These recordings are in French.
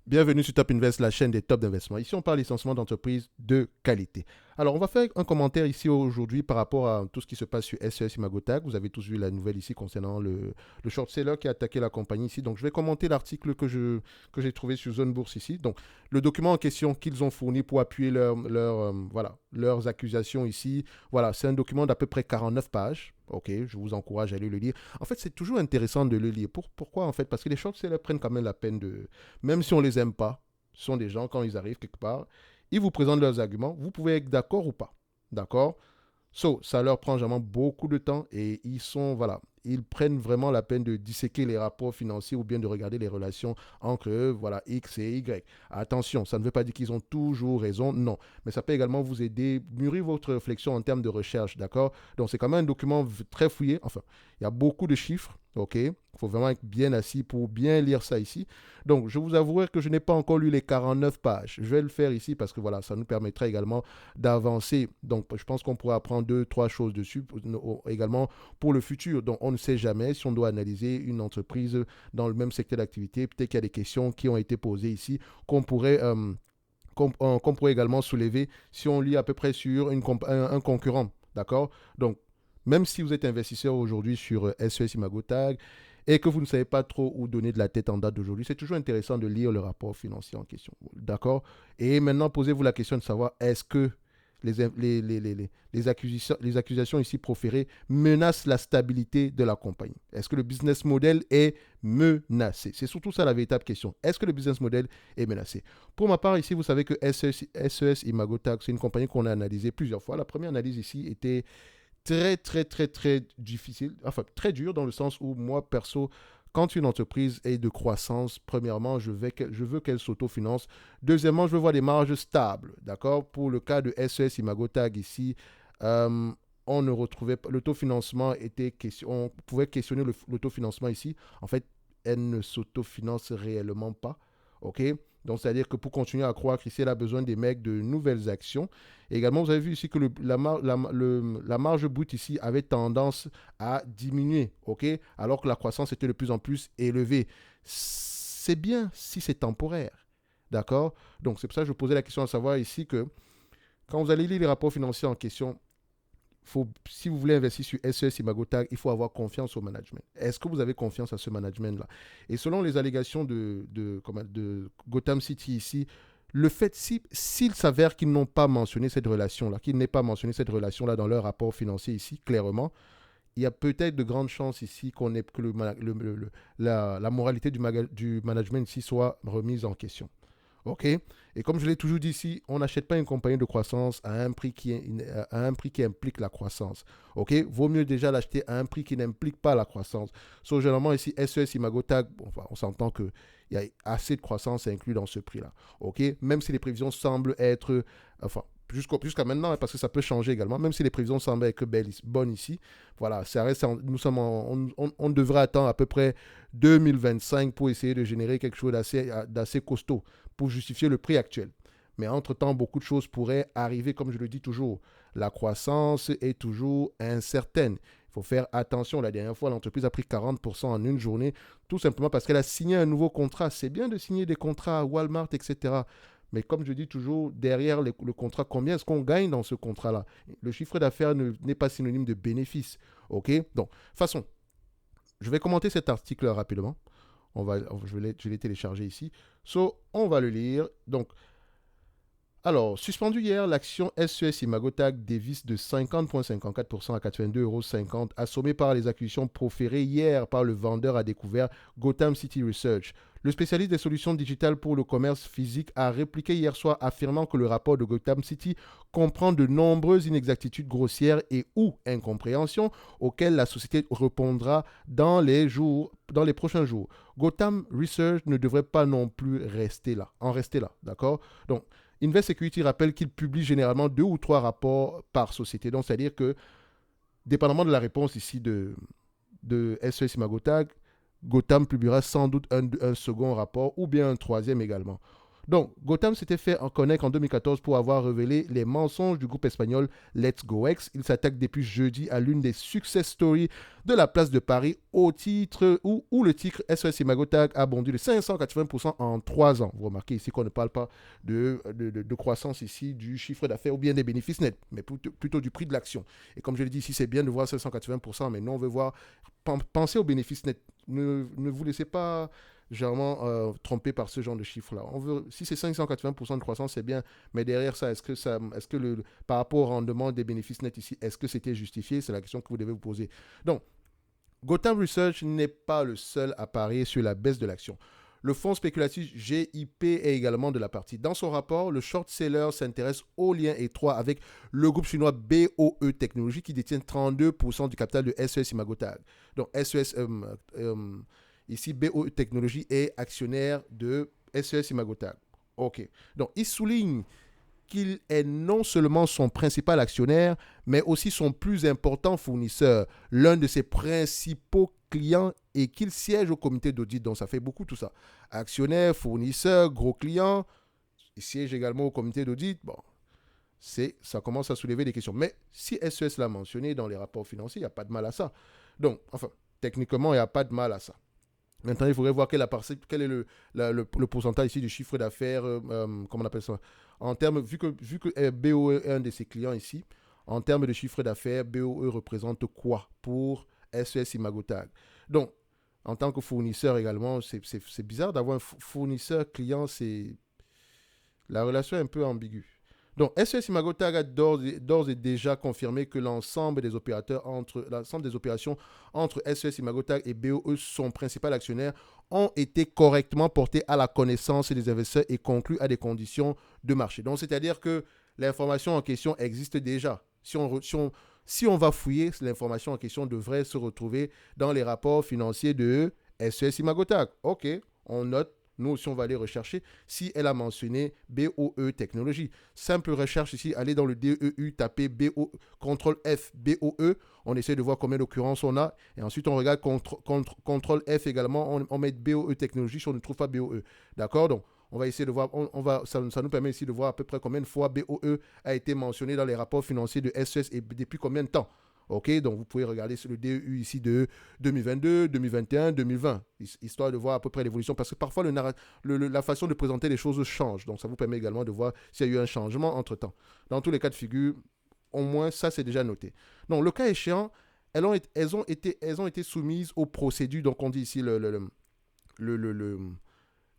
Bienvenue sur Top Invest, la chaîne des top d'investissement. Ici, on parle essentiellement d'entreprises de qualité. Alors, on va faire un commentaire ici aujourd'hui par rapport à tout ce qui se passe sur SES Imagotag. Vous avez tous vu la nouvelle ici concernant le short seller qui a attaqué la compagnie ici. Donc, je vais commenter l'article que j'ai trouvé sur Zone Bourse ici. Donc, le document en question qu'ils ont fourni pour appuyer voilà, leurs accusations ici. Voilà, c'est un document d'à peu près 49 pages. Ok, je vous encourage à aller le lire. En fait, c'est toujours intéressant de le lire. Pourquoi en fait? Parce que les short sellers prennent quand même la peine de, même si on ne les aime pas, ce sont des gens, quand ils arrivent quelque part, ils vous présentent leurs arguments, vous pouvez être d'accord ou pas. D'accord. Ça leur prend vraiment beaucoup de temps et voilà, ils prennent vraiment la peine de disséquer les rapports financiers ou bien de regarder les relations entre eux, voilà, X et Y. Attention, ça ne veut pas dire qu'ils ont toujours raison, non. Mais ça peut également vous aider, mûrir votre réflexion en termes de recherche, d'accord? Donc, c'est quand même un document très fouillé. Enfin, il y a beaucoup de chiffres, ok? Il faut vraiment être bien assis pour bien lire ça ici. Donc, je vous avouerai que je n'ai pas encore lu les 49 pages. Je vais le faire ici parce que voilà, ça nous permettra également d'avancer. Donc, je pense qu'on pourra apprendre deux, trois choses dessus également pour le futur. Donc, on ne sait jamais si on doit analyser une entreprise dans le même secteur d'activité. Peut-être qu'il y a des questions qui ont été posées ici qu'on pourrait, qu'on pourrait également soulever si on lit à peu près sur un concurrent. D'accord. Donc, même si vous êtes investisseur aujourd'hui sur SES Imagotag et que vous ne savez pas trop où donner de la tête en date d'aujourd'hui, c'est toujours intéressant de lire le rapport financier en question. D'accord. Et maintenant, posez-vous la question de savoir est-ce que les accusations ici proférées menacent la stabilité de la compagnie. Est-ce que le business model est menacé? C'est surtout ça la véritable question. Est-ce que le business model est menacé? Pour ma part, ici, vous savez que SES Imagotag, c'est une compagnie qu'on a analysée plusieurs fois. La première analyse ici était très, très, très, très difficile, enfin très dur dans le sens où moi, perso, quand une entreprise est de croissance, premièrement, je veux qu'elle s'autofinance. Deuxièmement, je veux voir des marges stables. D'accord. Pour le cas de SES Imagotag ici, euh, on ne retrouvait pas. L'autofinancement était question. On pouvait questionner l'autofinancement ici. En fait, elle ne s'autofinance réellement pas. OK. Donc, c'est-à-dire que pour continuer à croître ici, elle a besoin d'émettre de nouvelles actions. Et également, vous avez vu ici que la marge brute ici avait tendance à diminuer, ok? Alors que la croissance était de plus en plus élevée. C'est bien si c'est temporaire, d'accord? Donc, c'est pour ça que je posais la question à savoir ici que quand vous allez lire les rapports financiers en question, si vous voulez investir sur SES Imagotag, il faut avoir confiance au management. Est-ce que vous avez confiance à ce management-là? Et selon les allégations de Gotham City ici, le fait, s'il s'avère qu'ils n'ont pas mentionné cette relation-là, qu'ils n'aient pas mentionné cette relation-là dans leur rapport financier ici, clairement, il y a peut-être de grandes chances ici que la moralité du management ici soit remise en question. OK. Et comme je l'ai toujours dit ici, on n'achète pas une compagnie de croissance à un prix qui implique la croissance. OK. Vaut mieux déjà l'acheter à un prix qui n'implique pas la croissance. Généralement, ici, SES Imagotag, enfin, on s'entend qu'il y a assez de croissance inclus dans ce prix-là. OK. Même si les prévisions semblent être, enfin, jusqu'à maintenant, hein, parce que ça peut changer également, même si les prévisions semblent être bonnes ici, voilà, ça reste, on devrait attendre à peu près 2025 pour essayer de générer quelque chose d'assez costaud pour justifier le prix actuel. Mais entre-temps, beaucoup de choses pourraient arriver, comme je le dis toujours. La croissance est toujours incertaine. Il faut faire attention. La dernière fois, l'entreprise a pris 40% en une journée, tout simplement parce qu'elle a signé un nouveau contrat. C'est bien de signer des contrats à Walmart, etc. Mais comme je dis toujours, derrière le contrat, combien est-ce qu'on gagne dans ce contrat-là? Le chiffre d'affaires n'est pas synonyme de bénéfice. OK. Donc, de toute façon, je vais commenter cet article rapidement. Je l'ai téléchargé ici. On va le lire. Donc, alors, suspendu hier, l'action SES Imagotag dévisse de 50,54% à 82,50 €, assommée par les acquisitions proférées hier par le vendeur à découvert Gotham City Research. Le spécialiste des solutions digitales pour le commerce physique a répliqué hier soir affirmant que le rapport de Gotham City comprend de nombreuses inexactitudes grossières et ou incompréhensions auxquelles la société répondra dans les prochains jours. Gotham Research ne devrait pas non plus rester là, d'accord? Donc, Invest Security rappelle qu'il publie généralement 2 ou 3 rapports par société. Donc, c'est-à-dire que, dépendamment de la réponse ici de SES Imagotag, Gotham publiera sans doute un second rapport ou bien un troisième également. Donc, Gotham s'était fait en connaître en 2014 pour avoir révélé les mensonges du groupe espagnol Let's Go X. Il s'attaque depuis jeudi à l'une des success stories de la place de Paris au titre où le titre SOS Imago Tag a bondi de 580% en 3 ans. Vous remarquez ici qu'on ne parle pas de croissance ici du chiffre d'affaires ou bien des bénéfices nets, mais plutôt du prix de l'action. Et comme je l'ai dit ici, c'est bien de voir 580%, mais nous, on veut voir, pensez aux bénéfices nets. Ne vous laissez pas généralement trompé par ce genre de chiffres-là. Si c'est 580% de croissance, c'est bien, mais derrière ça, est-ce que par rapport au rendement des bénéfices nets ici, est-ce que c'était justifié? C'est la question que vous devez vous poser. Donc, Gotham Research n'est pas le seul à parier sur la baisse de l'action. Le fonds spéculatif GIP est également de la partie. Dans son rapport, le short-seller s'intéresse au lien étroit avec le groupe chinois BOE Technologies qui détient 32% du capital de SES Imago Tag. Donc SES, ici BOE Technologies est actionnaire de SES Imago Tag. OK. Donc il souligne qu'il est non seulement son principal actionnaire, mais aussi son plus important fournisseur, l'un de ses principaux clients et qu'il siège au comité d'audit. Donc ça fait beaucoup tout ça. Actionnaire, fournisseur, gros client, il siège également au comité d'audit. Bon, ça commence à soulever des questions. Mais si SES l'a mentionné dans les rapports financiers, il n'y a pas de mal à ça. Donc, enfin, techniquement, il n'y a pas de mal à ça. Maintenant, il faudrait voir quel est le pourcentage ici du chiffre d'affaires, comment on appelle ça, en termes, vu que BOE est un de ses clients ici, en termes de chiffre d'affaires, BOE représente quoi pour SES Imago Tag? Donc, en tant que fournisseur également, c'est bizarre d'avoir un fournisseur-client, la relation est un peu ambiguë. Donc, SES Imago Tag a d'ores et déjà confirmé que l'ensemble des opérations entre SES Imago Tag et BOE, son principal actionnaire, ont été correctement portés à la connaissance des investisseurs et conclus à des conditions de marché. Donc, c'est-à-dire que l'information en question existe déjà. Si on va fouiller, l'information en question devrait se retrouver dans les rapports financiers de SES Imago Tag. OK, on note. Nous aussi, on va aller rechercher si elle a mentionné BOE Technologies. Simple recherche ici, allez dans le DEU, tapez BO, CTRL F, BOE. On essaie de voir combien d'occurrences on a. Et ensuite, on regarde CTRL F également. On met BOE Technologies si on ne trouve pas BOE. D'accord? Donc, on va essayer de voir. Ça nous permet ici de voir à peu près combien de fois BOE a été mentionné dans les rapports financiers de SES et depuis combien de temps. OK, donc vous pouvez regarder sur le DEU ici de 2022, 2021, 2020, histoire de voir à peu près l'évolution, parce que parfois la façon de présenter les choses change. Donc ça vous permet également de voir s'il y a eu un changement entre-temps. Dans tous les cas de figure, au moins ça c'est déjà noté. Donc le cas échéant, elles ont été soumises aux procédures. Donc on dit ici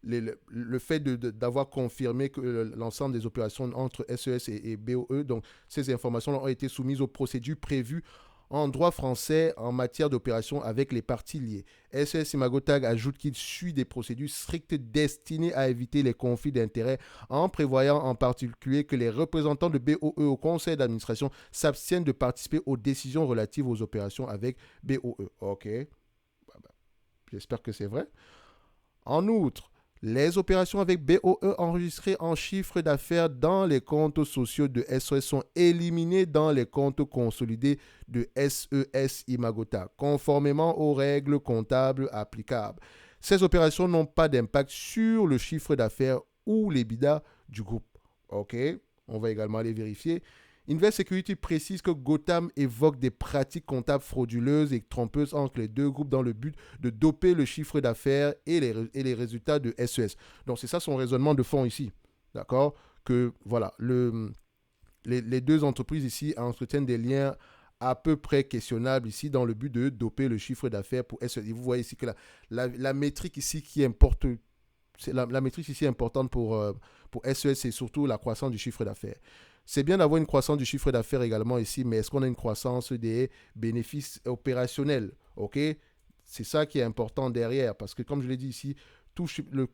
le fait d'avoir confirmé que l'ensemble des opérations entre SES et BOE, donc ces informations ont été soumises aux procédures prévues en droit français en matière d'opération avec les parties liées. SES Imago Tag ajoute qu'il suit des procédures strictes destinées à éviter les conflits d'intérêts en prévoyant en particulier que les représentants de BOE au conseil d'administration s'abstiennent de participer aux décisions relatives aux opérations avec BOE. OK, j'espère que c'est vrai. En outre, les opérations avec BOE enregistrées en chiffre d'affaires dans les comptes sociaux de SOS sont éliminées dans les comptes consolidés de SES Imago Tag, conformément aux règles comptables applicables. Ces opérations n'ont pas d'impact sur le chiffre d'affaires ou l'EBITDA du groupe. OK, on va également aller vérifier. Invest Security précise que Gotham évoque des pratiques comptables frauduleuses et trompeuses entre les deux groupes dans le but de doper le chiffre d'affaires et les résultats de SES. Donc c'est ça son raisonnement de fond ici. D'accord? Que voilà, les deux entreprises ici entretiennent des liens à peu près questionnables ici dans le but de doper le chiffre d'affaires pour SES. Et vous voyez ici que la métrique ici qui importe, la métrique ici importante pour SES, c'est surtout la croissance du chiffre d'affaires. C'est bien d'avoir une croissance du chiffre d'affaires également ici, mais est-ce qu'on a une croissance des bénéfices opérationnels? OK? C'est ça qui est important derrière, parce que comme je l'ai dit ici,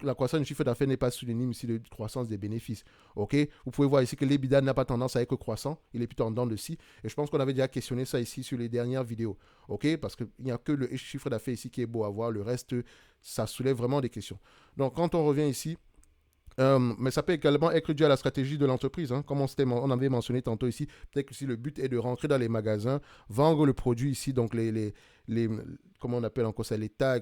la croissance du chiffre d'affaires n'est pas synonyme ici de croissance des bénéfices. OK? Vous pouvez voir ici que l'EBITDA n'a pas tendance à être croissant, il est plutôt en dents de scie. Et je pense qu'on avait déjà questionné ça ici sur les dernières vidéos. OK? Parce qu'il n'y a que le chiffre d'affaires ici qui est beau à voir, le reste, ça soulève vraiment des questions. Donc quand on revient ici, mais ça peut également être dû à la stratégie de l'entreprise, hein, comme on avait mentionné tantôt ici. Peut-être que si le but est de rentrer dans les magasins, vendre le produit ici, donc comment on appelle encore ça, les tags,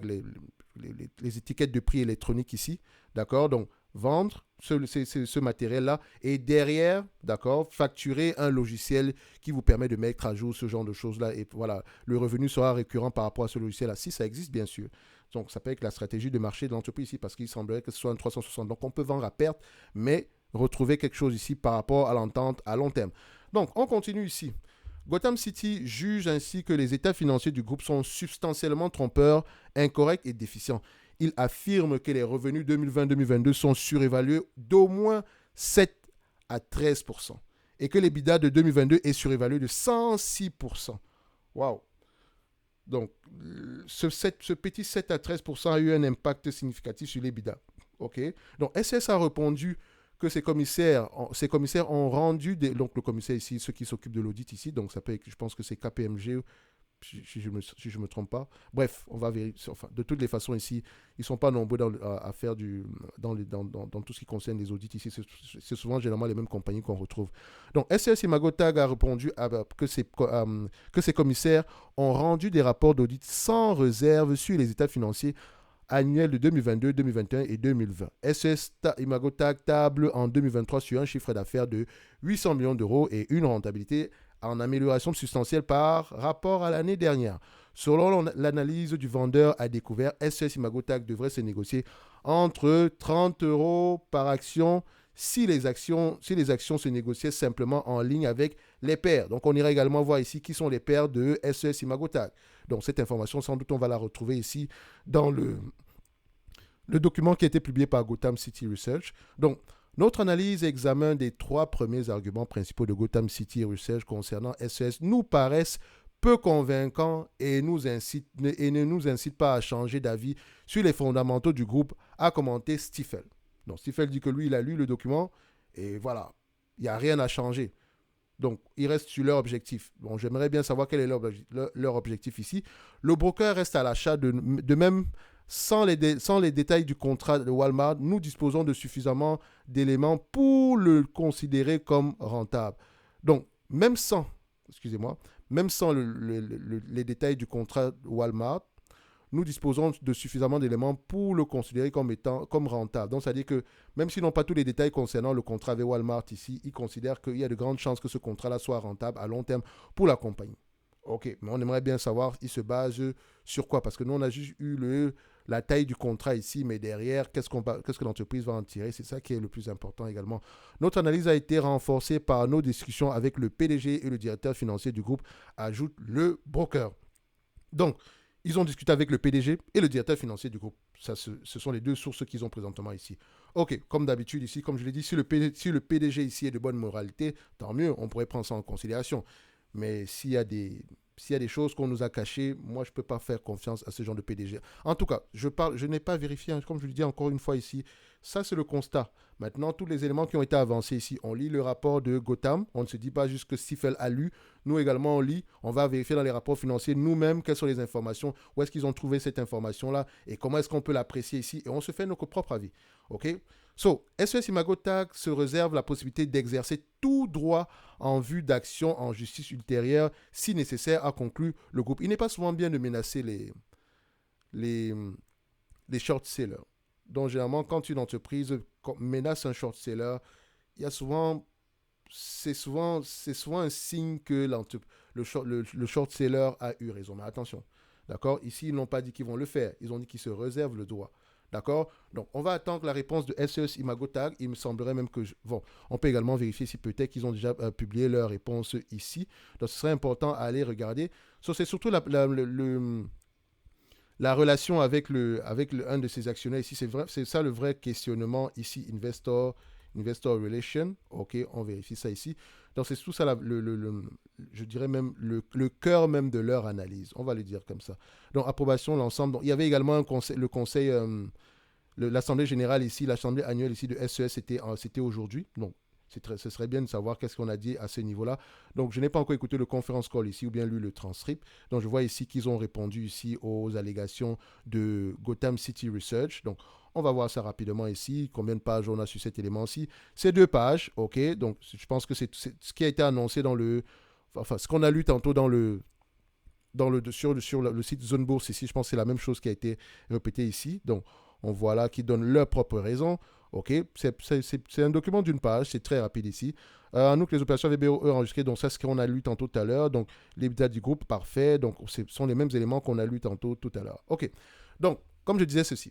les étiquettes de prix électroniques ici, d'accord? Donc, vendre ce matériel-là et derrière, d'accord, facturer un logiciel qui vous permet de mettre à jour ce genre de choses-là. Et voilà, le revenu sera récurrent par rapport à ce logiciel-là, si ça existe, bien sûr. Donc, ça peut être la stratégie de marché de l'entreprise ici parce qu'il semblerait que ce soit un 360. Donc, on peut vendre à perte, mais retrouver quelque chose ici par rapport à l'entente à long terme. Donc, on continue ici. Gotham City juge ainsi que les états financiers du groupe sont substantiellement trompeurs, incorrects et déficients. Il affirme que les revenus 2020-2022 sont surévalués d'au moins 7 à 13% et que l'EBITDA de 2022 est surévalué de 106%. Waouh! Donc, ce petit 7 à 13% a eu un impact significatif sur l'EBITDA. OK? Donc, SS a répondu que ces commissaires ont rendu, donc le commissaire ici, ceux qui s'occupent de l'audit ici, donc ça peut être, je pense que c'est KPMG, si je me trompe pas. Bref, on va vérifier. Enfin, de toutes les façons ici, ils ne sont pas nombreux à faire dans tout ce qui concerne les audits ici. C'est souvent généralement les mêmes compagnies qu'on retrouve. Donc, SES Imagotag a répondu que ces commissaires ont rendu des rapports d'audit sans réserve sur les états financiers annuels de 2022, 2021 et 2020. SES Imagotag table en 2023 sur un chiffre d'affaires de 800 millions d'euros et une rentabilité en amélioration substantielle par rapport à l'année dernière. Selon l'analyse du vendeur à découvert, SES Imagotag devrait se négocier entre 30 euros par action si les actions se négociaient simplement en ligne avec les pairs. Donc, on ira également voir ici qui sont les pairs de SES Imagotag. Donc, cette information, sans doute, on va la retrouver ici dans le document qui a été publié par Gotham City Research. Donc, notre analyse et examen des 3 premiers arguments principaux de Gotham City Research concernant SES nous paraissent peu convaincants et ne nous incitent pas à changer d'avis sur les fondamentaux du groupe, a commenté Stifel. Donc Stifel dit que lui, il a lu le document et voilà, il n'y a rien à changer. Donc, ils restent sur leur objectif. Bon, j'aimerais bien savoir quel est leur objectif ici. Le broker reste à l'achat de même. Sans les détails du contrat de Walmart, nous disposons de suffisamment d'éléments pour le considérer comme rentable. Donc, même sans les détails du contrat de Walmart, nous disposons de suffisamment d'éléments pour le considérer comme rentable. Donc, c'est-à-dire que même s'ils n'ont pas tous les détails concernant le contrat avec Walmart ici, ils considèrent qu'il y a de grandes chances que ce contrat-là soit rentable à long terme pour la compagnie. OK, mais on aimerait bien savoir, il se base sur quoi? Parce que nous, on a juste eu la taille du contrat ici, mais derrière, qu'est-ce que l'entreprise va en tirer? C'est ça qui est le plus important également. Notre analyse a été renforcée par nos discussions avec le PDG et le directeur financier du groupe, ajoute le broker. Donc, ils ont discuté avec le PDG et le directeur financier du groupe. Ça, ce sont les 2 sources qu'ils ont présentement ici. OK, comme d'habitude ici, comme je l'ai dit, si le PDG ici est de bonne moralité, tant mieux, on pourrait prendre ça en considération. Mais s'il y a des choses qu'on nous a cachées, moi, je ne peux pas faire confiance à ce genre de PDG. En tout cas, je n'ai pas vérifié, comme je le dis encore une fois ici, ça, c'est le constat. Maintenant, tous les éléments qui ont été avancés ici, on lit le rapport de Gotham, on ne se dit pas juste que Stifel a lu, nous également, on lit, on va vérifier dans les rapports financiers nous-mêmes quelles sont les informations, où est-ce qu'ils ont trouvé cette information-là, et comment est-ce qu'on peut l'apprécier ici, et on se fait notre propre avis. OK? So, SES Imagotag se réserve la possibilité d'exercer tout droit en vue d'action en justice ultérieure, si nécessaire, a conclu le groupe. Il n'est pas souvent bien de menacer les short-sellers. Donc, généralement, quand une entreprise menace un short-seller, c'est souvent un signe que le short-seller a eu raison. Mais attention, d'accord? Ici, ils n'ont pas dit qu'ils vont le faire. Ils ont dit qu'ils se réservent le droit. D'accord? Donc, on va attendre la réponse de SES Imagotag. Il me semblerait même que... Bon, on peut également vérifier si peut-être qu'ils ont déjà publié leur réponse ici. Donc, ce serait important à aller regarder. So, c'est surtout la relation avec un de ces actionnaires ici. C'est ça le vrai questionnement ici. Investor Relation. OK, on vérifie ça ici. Donc, c'est tout ça, je dirais même le cœur même de leur analyse. On va le dire comme ça. Donc, approbation, l'ensemble. Donc, il y avait également le conseil... l'assemblée générale ici, l'assemblée annuelle ici de SES, c'était aujourd'hui. Donc, ce serait bien de savoir qu'est-ce qu'on a dit à ce niveau-là. Donc, je n'ai pas encore écouté le conference call ici ou bien lu le transcript. Donc, je vois ici qu'ils ont répondu ici aux allégations de Gotham City Research. Donc, on va voir ça rapidement ici. Combien de pages on a sur cet élément-ci? C'est 2 pages, OK? Donc, je pense que c'est ce qui a été annoncé enfin, ce qu'on a lu tantôt sur le site Zone Bourse ici. Je pense que c'est la même chose qui a été répétée ici. Donc, on voit là qu'ils donnent leurs propres raisons. OK? C'est un document d'une page, c'est très rapide ici. En outre, les opérations VBO enregistrées, donc ça, c'est ce qu'on a lu tantôt tout à l'heure. Donc, les dates du groupe, parfait. Donc, ce sont les mêmes éléments qu'on a lu tantôt tout à l'heure. OK. Donc, comme je disais ceci,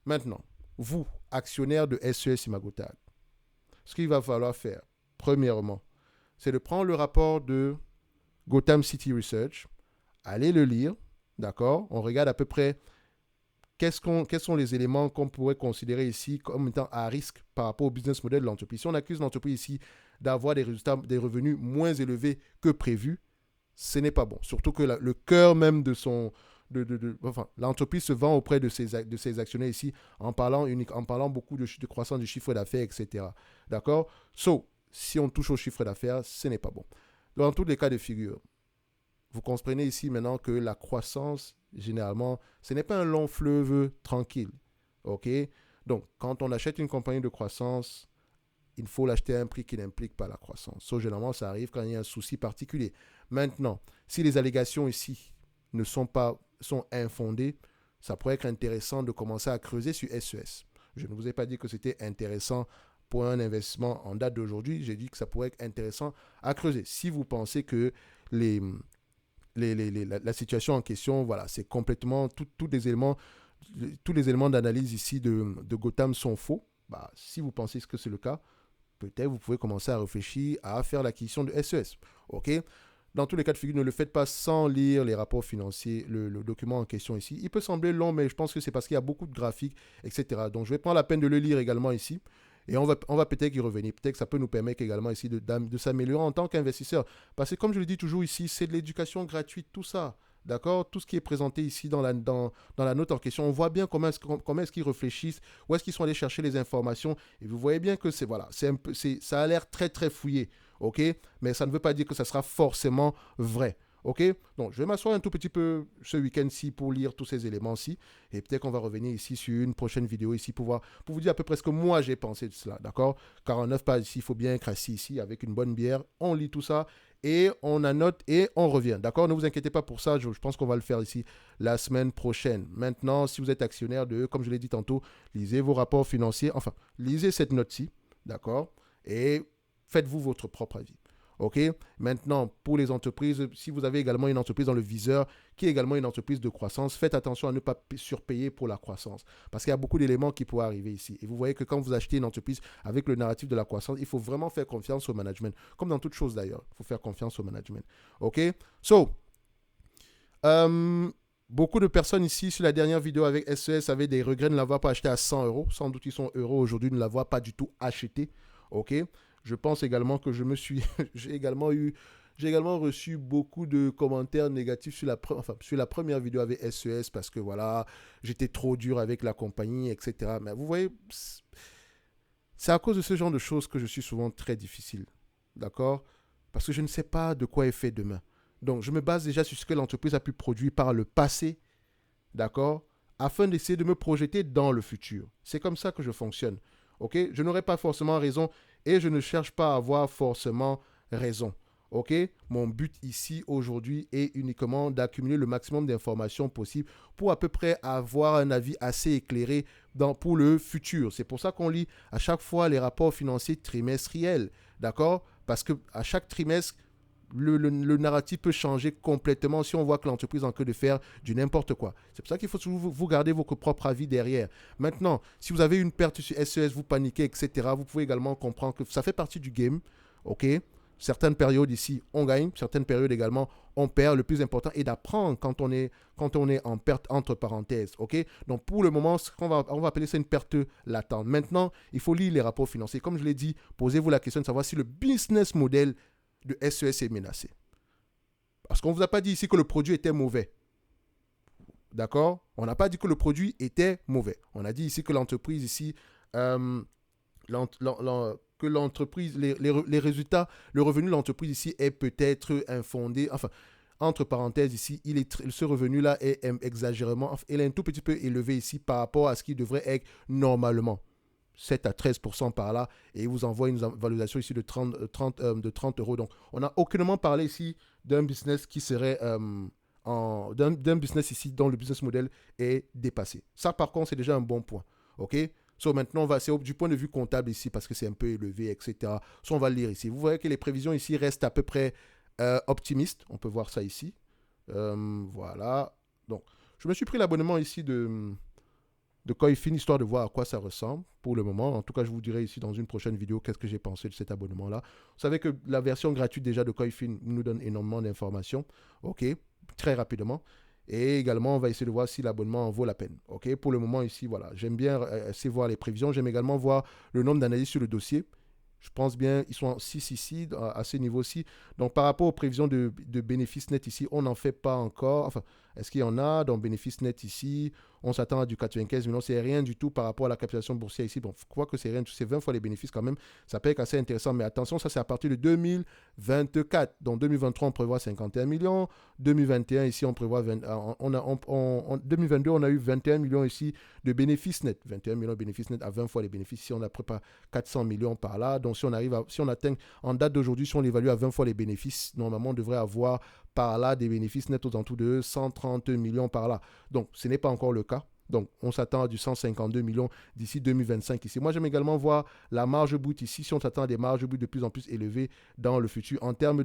maintenant, vous, actionnaire de SES Imagotag, ce qu'il va falloir faire, premièrement, c'est de prendre le rapport de Gotham City Research, aller le lire, d'accord? On regarde à peu près quels sont les éléments qu'on pourrait considérer ici comme étant à risque par rapport au business model de l'entreprise. Si on accuse l'entreprise ici d'avoir des résultats, des revenus moins élevés que prévu, ce n'est pas bon. Surtout que le cœur même de son... enfin, l'entreprise se vend auprès de ses actionnaires ici en parlant beaucoup de croissance du chiffre d'affaires, etc. D'accord? Si on touche au chiffre d'affaires, ce n'est pas bon. Dans tous les cas de figure, vous comprenez ici maintenant que la croissance, généralement, ce n'est pas un long fleuve tranquille. OK? Donc, quand on achète une compagnie de croissance, il faut l'acheter à un prix qui n'implique pas la croissance. Généralement, ça arrive quand il y a un souci particulier. Maintenant, si les allégations ici sont infondées, ça pourrait être intéressant de commencer à creuser sur SES. Je ne vous ai pas dit que c'était intéressant pour un investissement en date d'aujourd'hui. J'ai dit que ça pourrait être intéressant à creuser. Si vous pensez que la situation en question, voilà, c'est complètement tous les éléments d'analyse ici de Gotham sont faux. Bah, si vous pensez que c'est le cas, peut-être vous pouvez commencer à réfléchir à faire l'acquisition de SES. OK? Dans tous les cas de figure, ne le faites pas sans lire les rapports financiers, le document en question ici. Il peut sembler long, mais je pense que c'est parce qu'il y a beaucoup de graphiques, etc. Donc, je vais prendre la peine de le lire également ici. Et on va peut-être y revenir. Peut-être que ça peut nous permettre également ici de s'améliorer en tant qu'investisseur. Parce que comme je le dis toujours ici, c'est de l'éducation gratuite, tout ça. D'accord? Tout ce qui est présenté ici dans la note en question, on voit bien comment est-ce qu'ils réfléchissent, où est-ce qu'ils sont allés chercher les informations. Et vous voyez bien que ça a l'air très, très fouillé. OK? Mais ça ne veut pas dire que ça sera forcément vrai. OK? Donc, je vais m'asseoir un tout petit peu ce week-end-ci pour lire tous ces éléments-ci. Et peut-être qu'on va revenir ici sur une prochaine vidéo ici pour vous dire à peu près ce que moi j'ai pensé de cela. D'accord? 49 pages ici, il faut bien être assis ici avec une bonne bière. On lit tout ça et on annote et on revient. D'accord? Ne vous inquiétez pas pour ça. Je pense qu'on va le faire ici la semaine prochaine. Maintenant, si vous êtes actionnaire comme je l'ai dit tantôt, lisez vos rapports financiers. Enfin, lisez cette note-ci. D'accord? Et faites-vous votre propre avis. OK? Maintenant, pour les entreprises, si vous avez également une entreprise dans le viseur qui est également une entreprise de croissance, faites attention à ne pas surpayer pour la croissance. Parce qu'il y a beaucoup d'éléments qui pourraient arriver ici. Et vous voyez que quand vous achetez une entreprise avec le narratif de la croissance, il faut vraiment faire confiance au management. Comme dans toute chose d'ailleurs, il faut faire confiance au management. OK? Beaucoup de personnes ici, sur la dernière vidéo avec SES, avaient des regrets de ne l'avoir pas acheté à 100 euros. Sans doute ils sont heureux aujourd'hui de ne l'avoir pas du tout acheté. OK? Je pense également que j'ai également reçu beaucoup de commentaires négatifs sur la première vidéo avec SES parce que voilà, j'étais trop dur avec la compagnie, etc. Mais vous voyez, c'est à cause de ce genre de choses que je suis souvent très difficile. D'accord? Parce que je ne sais pas de quoi est fait demain. Donc, je me base déjà sur ce que l'entreprise a pu produire par le passé. D'accord? Afin d'essayer de me projeter dans le futur. C'est comme ça que je fonctionne. OK? Je n'aurai pas forcément raison et je ne cherche pas à avoir forcément raison. OK? Mon but ici, aujourd'hui, est uniquement d'accumuler le maximum d'informations possibles pour à peu près avoir un avis assez éclairé pour le futur. C'est pour ça qu'on lit à chaque fois les rapports financiers trimestriels. D'accord? Parce qu'à chaque trimestre, le narratif peut changer complètement si on voit que l'entreprise est en train de faire du n'importe quoi. C'est pour ça qu'il faut toujours vous garder votre propre avis derrière. Maintenant, si vous avez une perte sur SES, vous paniquez, etc., vous pouvez également comprendre que ça fait partie du game. OK? Certaines périodes ici, on gagne. Certaines périodes également, on perd. Le plus important est d'apprendre quand on est en perte entre parenthèses. OK? Donc, pour le moment, on va appeler ça une perte latente. Maintenant, il faut lire les rapports financiers. Comme je l'ai dit, posez-vous la question de savoir si le business model de SES est menacé. Parce qu'on ne vous a pas dit ici que le produit était mauvais. D'accord? On n'a pas dit que le produit était mauvais. On a dit ici que l'entreprise ici, que l'entreprise, les résultats, le revenu de l'entreprise ici est peut-être infondé. Enfin, entre parenthèses ici, ce revenu-là est exagérément, il est un tout petit peu élevé ici par rapport à ce qui devrait être normalement. 7 à 13% par là, et il vous envoie une valorisation ici de 30 euros. Donc, on n'a aucunement parlé ici d'un business qui serait d'un business ici dont le business model est dépassé. Ça, par contre, c'est déjà un bon point. OK? So, maintenant, c'est du point de vue comptable ici parce que c'est un peu élevé, etc. So, on va le lire ici. Vous voyez que les prévisions ici restent à peu près optimistes. On peut voir ça ici. Voilà. Donc, je me suis pris l'abonnement ici de Coifin, histoire de voir à quoi ça ressemble pour le moment. En tout cas, je vous dirai ici dans une prochaine vidéo qu'est-ce que j'ai pensé de cet abonnement-là. Vous savez que la version gratuite déjà de Coifin nous donne énormément d'informations. OK, très rapidement. Et également, on va essayer de voir si l'abonnement en vaut la peine. OK, pour le moment ici, voilà. J'aime bien essayer de voir les prévisions. J'aime également voir le nombre d'analyses sur le dossier. Je pense bien, ils sont 6 ici, à ce niveau-ci. Donc, par rapport aux prévisions de bénéfices nets ici, on n'en fait pas encore. Enfin, est-ce qu'il y en a dans bénéfices nets ici? On s'attend à du 95 millions. C'est rien du tout par rapport à la capitalisation boursière ici. Bon, je crois que c'est rien. C'est 20 fois les bénéfices quand même. Ça peut être assez intéressant. Mais attention, ça, c'est à partir de 2024. Donc, 2023, on prévoit 51 millions. 2021, ici, on prévoit 20, en 2022, on a eu 21 millions ici de bénéfices nets. 21 millions de bénéfices nets à 20 fois les bénéfices. Ici, on a préparé 400 millions par là. Donc, si on atteint, en date d'aujourd'hui, si on l'évalue à 20 fois les bénéfices, normalement, on devrait avoir par là des bénéfices nets aux alentours de 130 millions par là. Donc, ce n'est pas encore le cas. Donc, on s'attend à du 152 millions d'ici 2025 ici. Moi, j'aime également voir la marge brute ici, si on s'attend à des marges brutes de plus en plus élevées dans le futur, en termes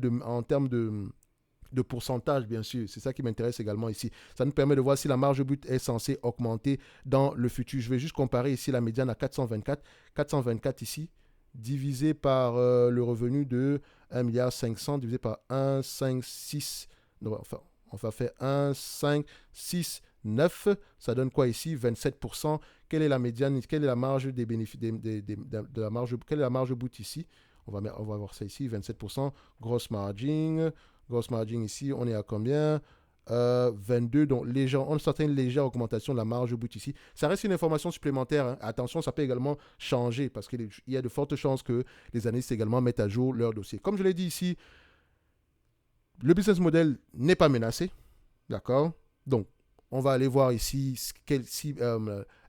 de pourcentage, bien sûr. C'est ça qui m'intéresse également ici. Ça nous permet de voir si la marge brute est censée augmenter dans le futur. Je vais juste comparer ici la médiane à 424. 424 ici, divisé par le revenu de 1,5 milliard, divisé par 1,56. Enfin, on va faire 1,569. Ça donne quoi ici? 27%. Quelle est la médiane? Quelle est la marge des bénéfices de la marge? Quelle est la marge brute ici? On va voir ça ici, 27%. Gross margin. Gross margin ici, on est à combien? 22, donc on s'attend une légère augmentation de la marge brute ici. Ça reste une information supplémentaire. Hein. Attention, ça peut également changer parce qu'il y a de fortes chances que les analystes également mettent à jour leur dossier. Comme je l'ai dit ici, le business model n'est pas menacé. D'accord? Donc, on va aller voir ici si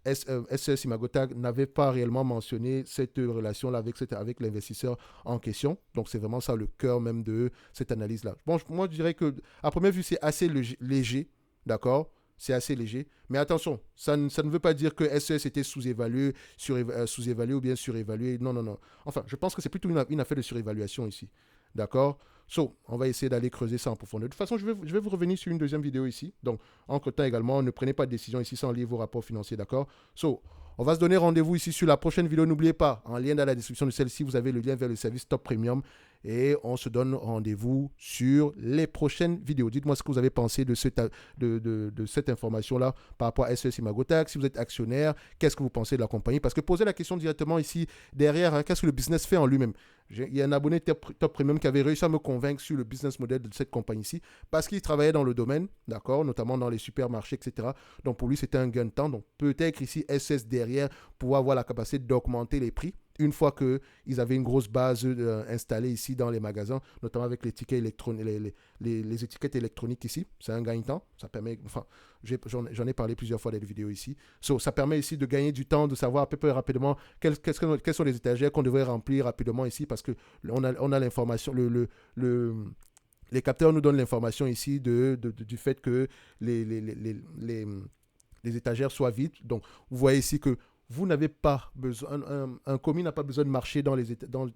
SES Imagotag n'avait pas réellement mentionné cette relation-là avec l'investisseur en question. Donc, c'est vraiment ça le cœur même de cette analyse-là. Bon, moi, je dirais que à première vue, c'est assez léger. D'accord? C'est assez léger. Mais attention, ça ne veut pas dire que SES était sous-évalué, sous-évalué ou bien surévalué. Non, non, non. Enfin, je pense que c'est plutôt une affaire de surévaluation ici. D'accord? So, on va essayer d'aller creuser ça en profondeur. De toute façon, je vais vous revenir sur une deuxième vidéo ici. Donc, entre-temps également, ne prenez pas de décision ici sans lire vos rapports financiers, d'accord? So, on va se donner rendez-vous ici sur la prochaine vidéo. N'oubliez pas, en lien dans la description de celle-ci, vous avez le lien vers le service Top Premium. Et on se donne rendez-vous sur les prochaines vidéos. Dites-moi ce que vous avez pensé de cette information-là par rapport à SES Imagotag. Si vous êtes actionnaire, qu'est-ce que vous pensez de la compagnie? Parce que posez la question directement ici, derrière, hein, qu'est-ce que le business fait en lui-même? Il y a un abonné Top Premium qui avait réussi à me convaincre sur le business model de cette compagnie-ci parce qu'il travaillait dans le domaine, d'accord, notamment dans les supermarchés, etc. Donc pour lui, c'était un gain de temps. Donc peut-être ici, SES derrière, pouvoir avoir la capacité d'augmenter les prix une fois qu'ils avaient une grosse base installée ici dans les magasins, notamment avec les tickets les étiquettes électroniques ici. C'est un gain de temps. Ça permet, enfin, j'en ai parlé plusieurs fois dans les vidéos ici. So, ça permet ici de gagner du temps, de savoir à peu près rapidement quelles sont les étagères qu'on devrait remplir rapidement ici parce qu'on a l'information, les capteurs nous donnent l'information ici du fait que les étagères soient vides. Donc, vous voyez ici que vous n'avez pas besoin, un commis n'a pas besoin de marcher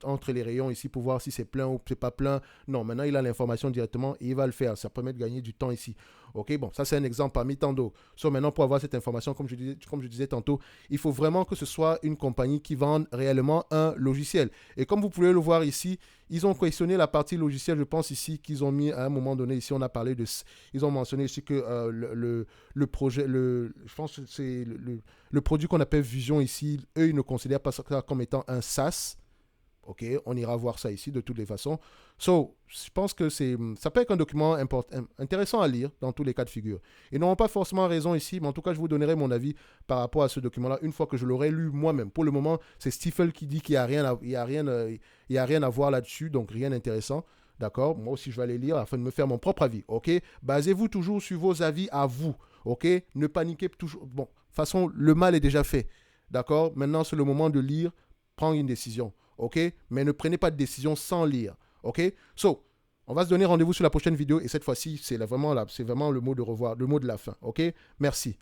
entre les rayons ici pour voir si c'est plein ou c'est pas plein. Non, maintenant il a l'information directement et il va le faire. Ça permet de gagner du temps ici. Ok, bon, ça c'est un exemple parmi tant d'autres. So, maintenant pour avoir cette information, comme je disais tantôt, il faut vraiment que ce soit une compagnie qui vende réellement un logiciel. Et comme vous pouvez le voir ici, ils ont questionné la partie logicielle. Je pense ici qu'ils ont mis à un moment donné, ici on a parlé ils ont mentionné ici que le projet, je pense que c'est le produit qu'on appelle Vision ici, eux ils ne considèrent pas ça comme étant un SaaS. Ok, on ira voir ça ici de toutes les façons. So, je pense que ça peut être un document intéressant à lire dans tous les cas de figure. Ils n'auront pas forcément raison ici, mais en tout cas, je vous donnerai mon avis par rapport à ce document-là une fois que je l'aurai lu moi-même. Pour le moment, c'est Stifel qui dit qu'il n'y a rien à voir là-dessus, donc rien d'intéressant. D'accord? Moi aussi, je vais aller lire afin de me faire mon propre avis. Ok? Basez-vous toujours sur vos avis à vous. Ok? Ne paniquez toujours. Bon, de toute façon, le mal est déjà fait. D'accord? Maintenant, c'est le moment de lire, prendre une décision. OK? Mais ne prenez pas de décision sans lire. OK? So, on va se donner rendez-vous sur la prochaine vidéo et cette fois-ci, c'est vraiment le mot de revoir, le mot de la fin. OK? Merci.